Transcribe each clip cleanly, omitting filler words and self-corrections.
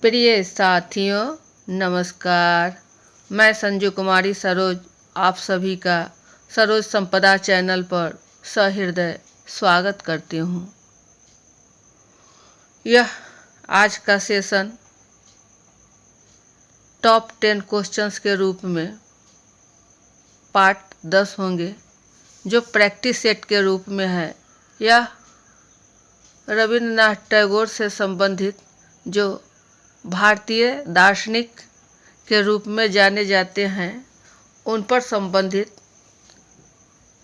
प्रिय साथियों, नमस्कार। मैं संजू कुमारी सरोज आप सभी का सरोज संपदा चैनल पर सहृदय स्वागत करती हूँ। यह आज का सेशन टॉप 10 क्वेश्चंस के रूप में पार्ट 10 होंगे, जो प्रैक्टिस सेट के रूप में है। यह रविन्द्रनाथ टैगोर से संबंधित, जो भारतीय दार्शनिक के रूप में जाने जाते हैं, उन पर संबंधित,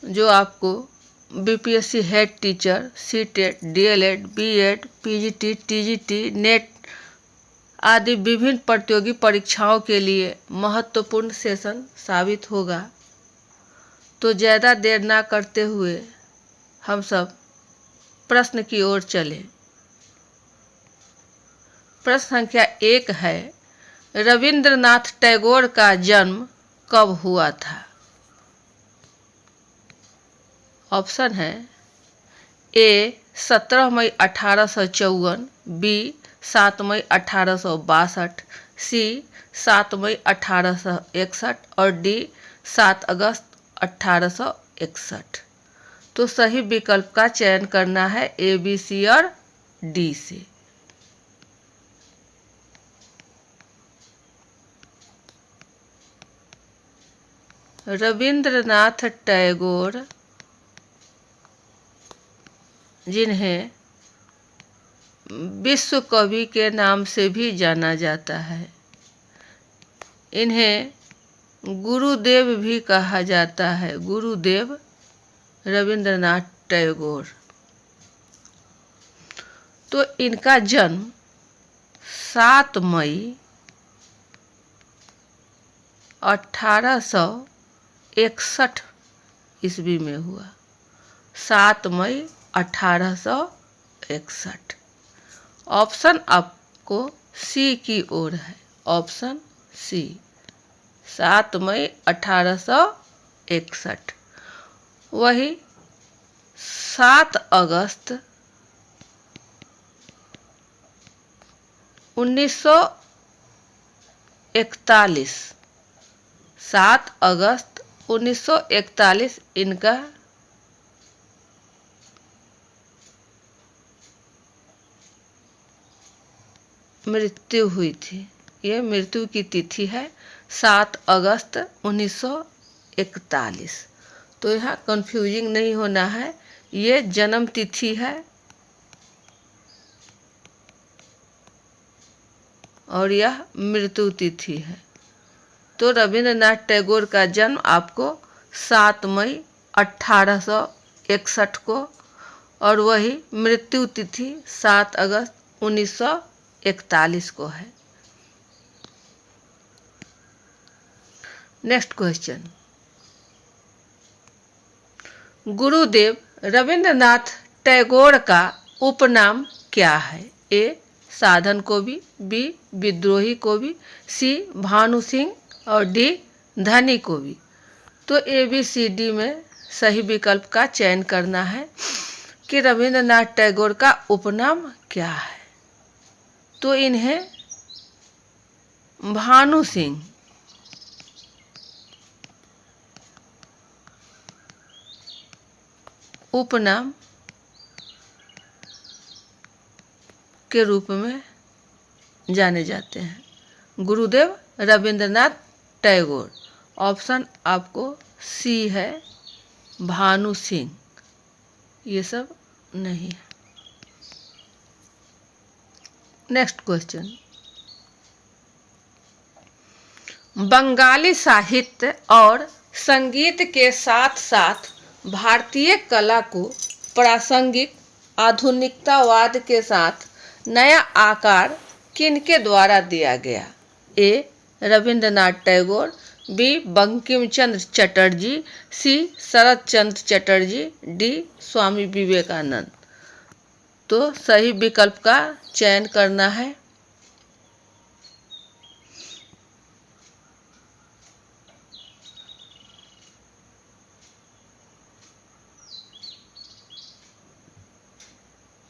जो आपको BPSC head teacher, CTET, DElEd, BEd, PGT, TGT, NET आदि विभिन्न प्रतियोगी परीक्षाओं के लिए महत्वपूर्ण सेशन साबित होगा। तो ज़्यादा देर ना करते हुए हम सब प्रश्न की ओर चले। प्रश्न संख्या 1 है, रविंद्रनाथ टैगोर का जन्म कब हुआ था? ऑप्शन है ए 17 मई 1854, बी 7 मई 1862, सी 7 मई 1861 और डी 7 अगस्त 1861। तो सही विकल्प का चयन करना है ए, बी, सी और डी से। रविंद्रनाथ टैगोर, जिन्हें विश्व कवि के नाम से भी जाना जाता है, इन्हें गुरुदेव भी कहा जाता है। गुरुदेव रविंद्रनाथ टैगोर। तो इनका जन्म 7 मई 1861 ईस्वी में हुआ। 7 मई 1861। ऑप्शन आपको सी की ओर है। ऑप्शन सी 7 मई 1861। वही 7 अगस्त 1941, 7 अगस्त 1941 इनका मृत्यु हुई थी। ये मृत्यु की तिथि है 7 अगस्त 1941। तो यहाँ कंफ्यूजिंग नहीं होना है, ये जन्म तिथि है और यह मृत्यु तिथि है। तो रविंद्रनाथ टैगोर का जन्म आपको 7 मई 1861 को और वही मृत्यु तिथि 7 अगस्त 1941 को है। नेक्स्ट क्वेश्चन, गुरुदेव रविंद्रनाथ टैगोर का उपनाम क्या है? ए साधन कवि, बी विद्रोही कवि, सी भानु सिंह और डी धनी कवि। तो ए बी सी डी में सही विकल्प का चयन करना है कि रविंद्रनाथ टैगोर का उपनाम क्या है। तो इन्हें भानु सिंह उपनाम के रूप में जाने जाते हैं। गुरुदेव रविंद्रनाथ टैगोर। ऑप्शन आपको सी है, भानु सिंह। ये सब नहीं है। नेक्स्ट क्वेश्चन, बंगाली साहित्य और संगीत के साथ साथ भारतीय कला को प्रासंगिक आधुनिकतावाद के साथ नया आकार किनके द्वारा दिया गया? ए रविंद्रनाथ टैगोर, बी बंकिम चंद्र चटर्जी, सी शरत चंद्र चटर्जी, डी स्वामी विवेकानंद। तो सही विकल्प का चयन करना है।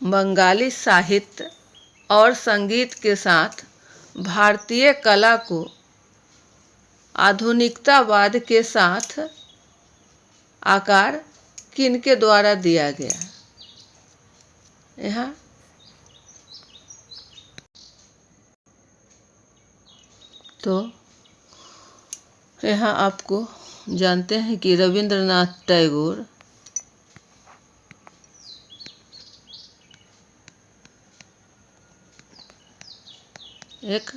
बंगाली साहित्य और संगीत के साथ भारतीय कला को आधुनिकतावाद के साथ आकार किनके द्वारा दिया गया? यहाँ तो यहाँ आपको जानते हैं कि रविंद्रनाथ टैगोर एक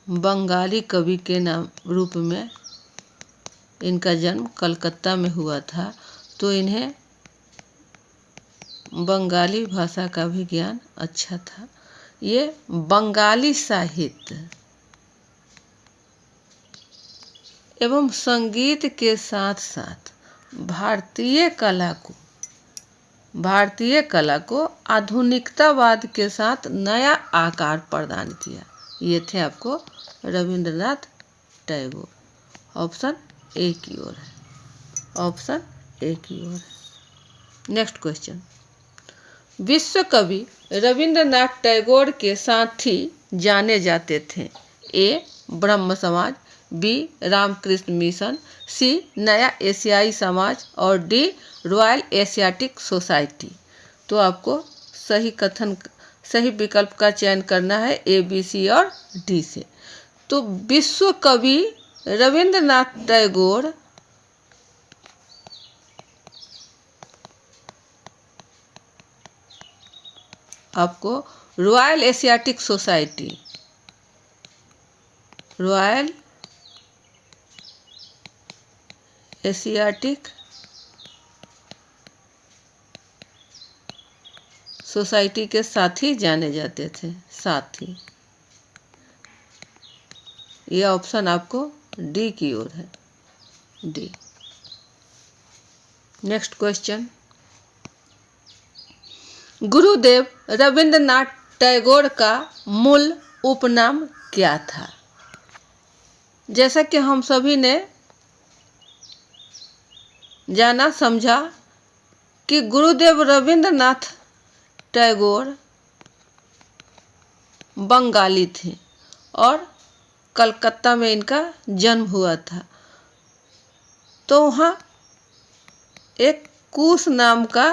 बंगाली कवि के नाम रूप में इनका जन्म कलकत्ता में हुआ था, तो इन्हें बंगाली भाषा का भी ज्ञान अच्छा था। ये बंगाली साहित्य एवं संगीत के साथ साथ भारतीय कला को आधुनिकतावाद के साथ नया आकार प्रदान किया। ये थे आपको रविंद्रनाथ टैगोर। ऑप्शन ए की ओर है, ऑप्शन ए की ओर है। नेक्स्ट क्वेश्चन, विश्व कवि रविंद्रनाथ टैगोर के साथी जाने जाते थे? ए ब्रह्म समाज, बी रामकृष्ण मिशन, सी नया एशियाई समाज और डी रॉयल एशियाटिक सोसाइटी। तो आपको सही विकल्प का चयन करना है ए, बी, सी और डी से। तो विश्व कवि रविंद्रनाथ टैगोर आपको royal Asiatic society, royal Asiatic society के साथी जाने जाते थे, साथी। ये ऑप्शन आपको डी की ओर है, D. Next question, Gurudev Rabindranath Tagore का मूल उपनाम क्या था? जैसा कि हम सभी ने जाना समझा कि गुरुदेव रविंद्रनाथ टैगोर बंगाली थे और कलकत्ता में इनका जन्म हुआ था। तो वहाँ एक कूस नाम का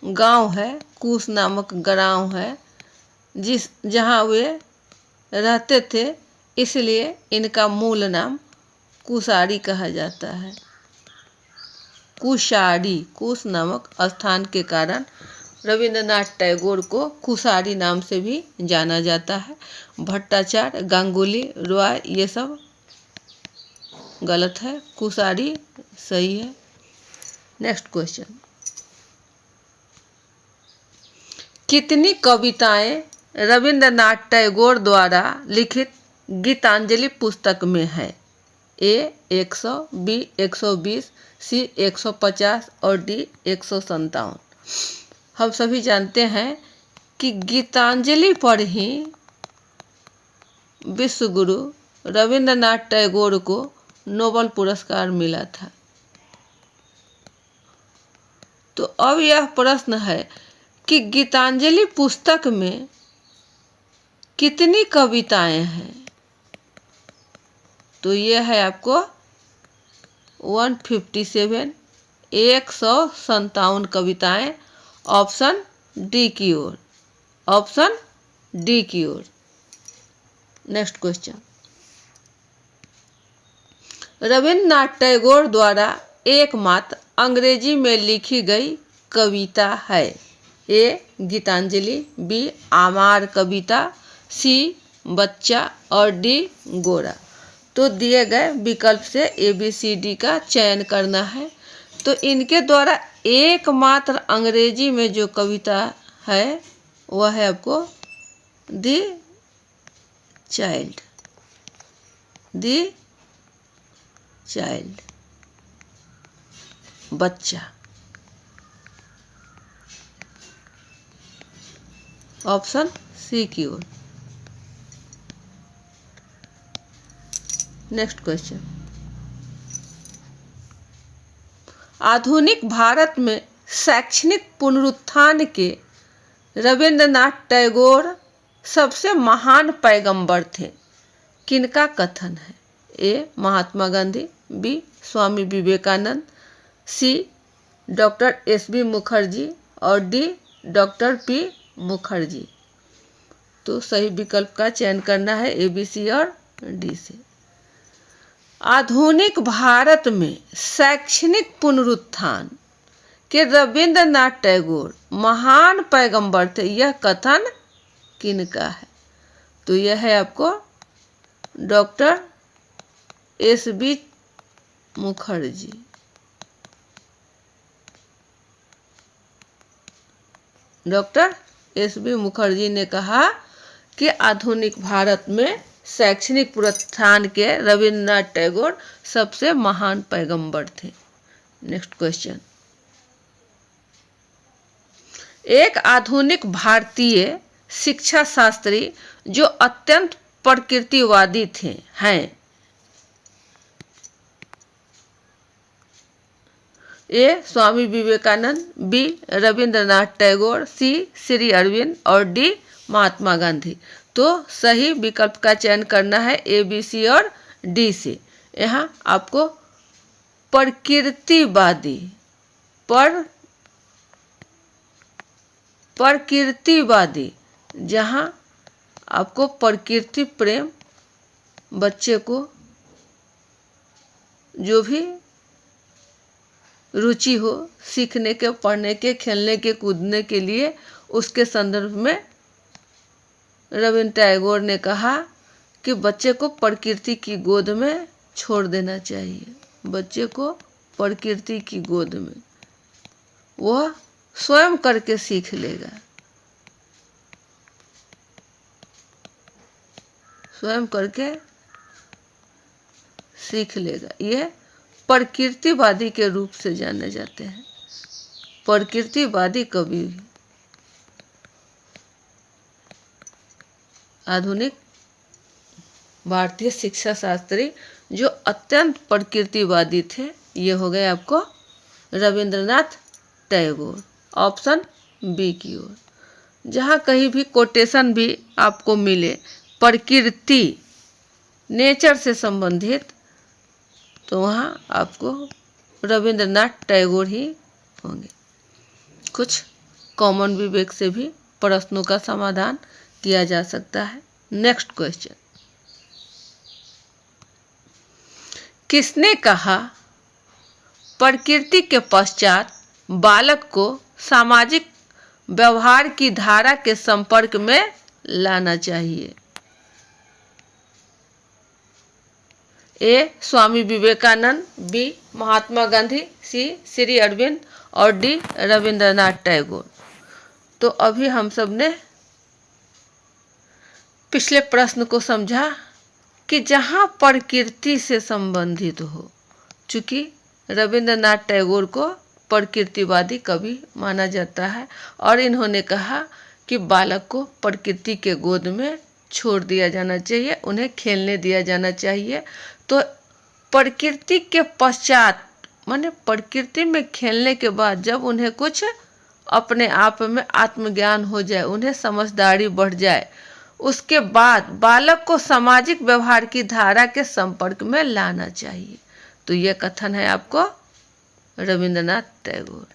गांव है, कूस नामक गांव है जहाँ वे रहते थे, इसलिए इनका मूल नाम कुसारी कहा जाता है। कुशारी, कूस नामक स्थान के कारण रविंद्रनाथ टैगोर को कुसारी नाम से भी जाना जाता है। भट्टाचार्य, गांगुली, रॉय ये सब गलत है, कुसारी सही है। नेक्स्ट क्वेश्चन, कितनी कविताएं रविंद्रनाथ टैगोर द्वारा लिखित गीतांजलि पुस्तक में है? ए 100, बी 120, सी 150 और डी 157। हम सभी जानते हैं कि गीतांजलि पर ही विश्व गुरु रविंद्रनाथ टैगोर को नोबेल पुरस्कार मिला था। तो अब यह प्रश्न है कि गीतांजलि पुस्तक में कितनी कविताएं हैं? तो यह है आपको 157, 157 कविताएं। ऑप्शन डी की ओर, ऑप्शन डी की ओर। नेक्स्ट क्वेश्चन, रविंद्रनाथ टैगोर द्वारा एकमात्र अंग्रेजी में लिखी गई कविता है? ए गीतांजलि, बी आमार कविता, सी बच्चा और डी गोरा। तो दिए गए विकल्प से ए, बी, सी, डी का चयन करना है। तो इनके द्वारा एकमात्र अंग्रेजी में जो कविता है वह है आपको दी चाइल्ड, दी चाइल्ड, बच्चा। ऑप्शन सी की ओर। नेक्स्ट क्वेश्चन, आधुनिक भारत में शैक्षणिक पुनरुत्थान के रविंद्रनाथ टैगोर सबसे महान पैगंबर थे, किनका कथन है? ए महात्मा गांधी, बी स्वामी विवेकानंद, सी डॉक्टर एस.बी. मुखर्जी और डी डॉक्टर पी. मुखर्जी। तो सही विकल्प का चयन करना है ए, बी, सी और डी से। आधुनिक भारत में शैक्षणिक पुनरुत्थान के रविंद्रनाथ टैगोर महान पैगंबर थे, यह कथन किनका है? तो यह है आपको doctor S.B.. Mukherjee. Doctor S.B.. Mukherjee ने कहा कि आधुनिक भारत में शैक्षणिक पुनरुत्थान के रविंद्रनाथ टैगोर सबसे महान पैगंबर थे। Next question. एक आधुनिक भारतीय शिक्षा शास्त्री जो अत्यंत प्रकृतिवादी थे हैं। ए स्वामी विवेकानंद, बी रविंद्रनाथ टैगोर, सी श्री अरविंद और डी महात्मा गांधी। तो सही विकल्प का चयन करना है ए, बी, सी और डी से। यहाँ आपको प्रकृतिवादी जहाँ आपको प्रकृति प्रेम, बच्चे को जो भी रुचि हो सीखने के, पढ़ने के, खेलने के, कूदने के लिए, उसके संदर्भ में रविंद्र टैगोर ने कहा कि बच्चे को प्रकृति की गोद में छोड़ देना चाहिए। बच्चे को प्रकृति की गोद में, वह स्वयं करके सीख लेगा, स्वयं करके सीख लेगा। यह प्रकृतिवादी के रूप से जाने जाते हैं, प्रकृतिवादी कवि। आधुनिक भारतीय शिक्षा शास्त्री जो अत्यंत प्रकृतिवादी थे, ये हो गए आपको रविंद्रनाथ टैगोर। ऑप्शन बी की ओर। जहाँ कहीं भी कोटेशन भी आपको मिले प्रकृति, नेचर से संबंधित, तो वहाँ आपको रविंद्रनाथ टैगोर ही होंगे। कुछ कॉमन विवेक से भी प्रश्नों का समाधान किया जा सकता है। Next question. किसने कहा प्रकृति के पश्चात बालक को सामाजिक व्यवहार की धारा के संपर्क में लाना चाहिए? ए स्वामी विवेकानंद, बी महात्मा गांधी, सी श्री अरविंद और डी रविंद्रनाथ टैगोर। तो अभी हम सब ने पिछले प्रश्न को समझा कि जहाँ प्रकृति से संबंधित हो, चूँकि रविंद्रनाथ टैगोर को प्रकृतिवादी कवि माना जाता है और इन्होंने कहा कि बालक को प्रकृति के गोद में छोड़ दिया जाना चाहिए, उन्हें खेलने दिया जाना चाहिए। तो प्रकृति के पश्चात माने प्रकृति में खेलने के बाद जब उन्हें कुछ अपने आप में आत्मज्ञान हो जाए, उन्हें समझदारी बढ़ जाए, उसके बाद बालक को सामाजिक व्यवहार की धारा के संपर्क में लाना चाहिए। तो यह कथन है आपको रविंद्रनाथ टैगोर।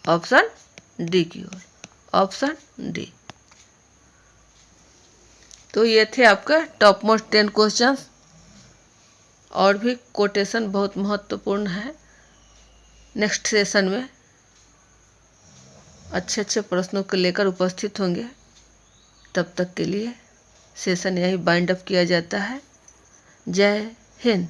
ऑप्शन डी की ओर। Option D. तो ये थे आपका टॉप मोस्ट 10 क्वेश्चंस। और भी कोटेशन बहुत महत्वपूर्ण है। नेक्स्ट सेशन में अच्छे अच्छे प्रश्नों को लेकर उपस्थित होंगे। तब तक के लिए सेशन यही बाइंड अप किया जाता है। जय हिंद।